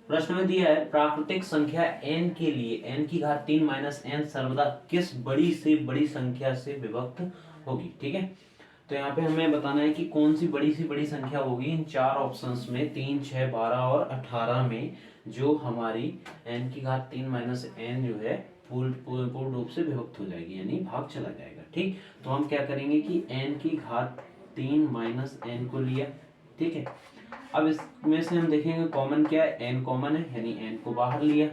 प्रश्न में दिया है प्राकृतिक संख्या n के लिए n की घात 3 माइनस n सर्वदा किस बड़ी से बड़ी संख्या से विभक्त होगी। ठीक है, तो यहाँ पे हमें बताना है कि कौन सी बड़ी संख्या होगी इन चार ऑप्शंस में 3, 6, 12 और 18 में, जो हमारी n की घात 3 माइनस n जो है पूर्ण रूप से विभक्त हो जाएगी, यानी भाग चला जाएगा। ठीक, तो हम क्या करेंगे कि n की घात 3 माइनस n को लिया। ठीक है, अब इसमें से हम देखेंगे कॉमन क्या है, n कॉमन है, यानी n को बाहर लिया,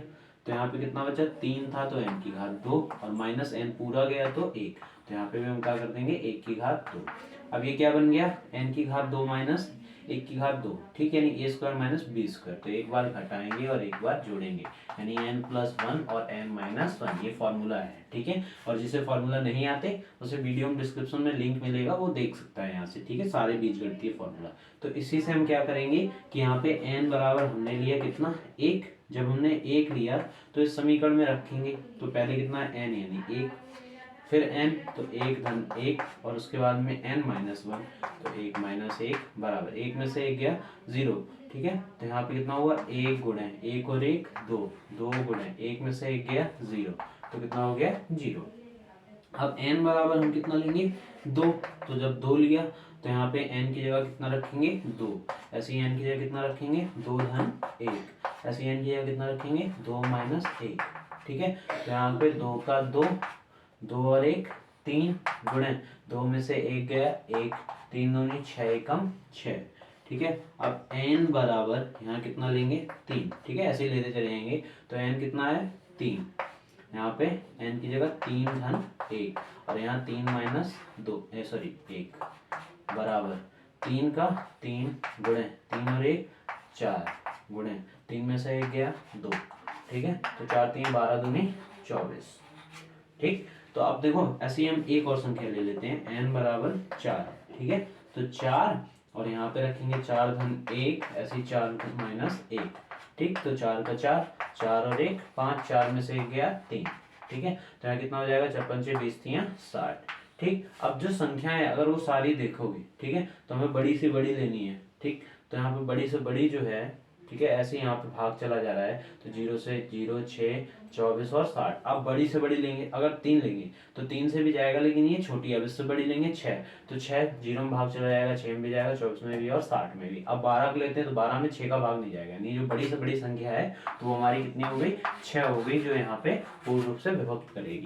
तो यहाँ पे कितना बचा, 3 था तो n की घात 2 और माइनस n पूरा गया तो 1, तो यहाँ पे भी हम क्या कर देंगे 1 की घात 2। अब ये क्या बन गया, n की घात 2 माइनस 1 की घात 2, ठीक है, यानी a square minus b square, तो एक बार घटाएंगे और एक बार जोड़ेंगे, यानी n प्लस 1 और n माइनस 1, ये फॉर्मूला है। ठीक है, और जिसे फॉर्मूला नहीं आते उसे वीडियो में डिस्क्रिप्शन में लिंक मिलेगा, वो देख सकता है यहाँ से। ठीक है, सारे बीजगणितीय फॉर्मूला। तो इसी से हम क्या करेंगे कि यहाँ पे n बराबर हमने लिया कितना 1, जब हमने 1 लिया तो इस समीकरण में रखेंगे, तो पहले कितना है n यानी 1, फिर n तो 1 धन 1 और उसके बाद में n माइनस 1, तो 1 माइनस 1 बराबर 1 में से 1 गया 0। ठीक है, तो यहाँ पे कितना हुआ 1 गुणे 1 और 1 2, 2 गुणे 1 में से 1 गया 0, तो कितना हो गया 0। अब n बराबर हम कितना लेंगे 2, तो जब 2 लिया तो यहाँ पे n की जगह कितना रखेंगे 2, ऐसे ही n की जगह कितना रखेंगे 2 धन 1, ऐसे ही n की जगह कितना रखेंगे 2 माइनस 1। ठीक है, तो यहाँ पे 2 का 2, 2 और 1 3 गुणे 2 में से 1 गया 1, 3 दूनी 6 एकम 6। ठीक है, अब n बराबर यहाँ कितना लेंगे 3। ठीक है, ऐसे ही लेते चले जाएंगे, तो n कितना है 3, यहाँ पे n की जगह 3 धन 1 और यहाँ 3 माइनस 2 सॉरी 1 बराबर 3 का 3 गुणे 3 और 1 4 गुणे 3 में से 1 गया 2। ठीक है, तो 4 3 12 दूनी 24। ठीक, तो अब देखो ऐसे ही हम एक और संख्या ले लेते हैं, n बराबर 4। ठीक है, तो 4 और यहाँ पे रखेंगे 4 धन 1, ऐसे ही 4 माइनस 1। ठीक, तो 4 का 4, 4 और 1 5, 4 में से 1 गया 3। ठीक है, तो यहाँ कितना हो जाएगा 4 पंचे 20 3 60। ठीक, अब जो संख्याएं अगर वो सारी देखोगे, ठीक है, तो हमें बड़ी से बड़ी लेनी है। ठीक, तो यहाँ पे बड़ी से बड़ी जो है, ठीक है, ऐसे यहाँ पे भाग चला जा रहा है, तो 0 से 0 6 24 और 60। अब बड़ी से बड़ी लेंगे, अगर 3 लेंगे तो 3 से भी जाएगा, लेकिन ये छोटी है, अब इससे बड़ी लेंगे 6, तो 6 0 में भाग चला जाएगा, 6 में भी जाएगा, 24 में भी और 60 में भी। अब 12 को लेते हैं तो 12 में 6 का भाग नहीं जाएगा, यानी जो बड़ी से बड़ी संख्या है तो वो हमारी कितनी हो गई 6 हो गई, जो यहाँ पे पूर्ण रूप से विभक्त करेगी।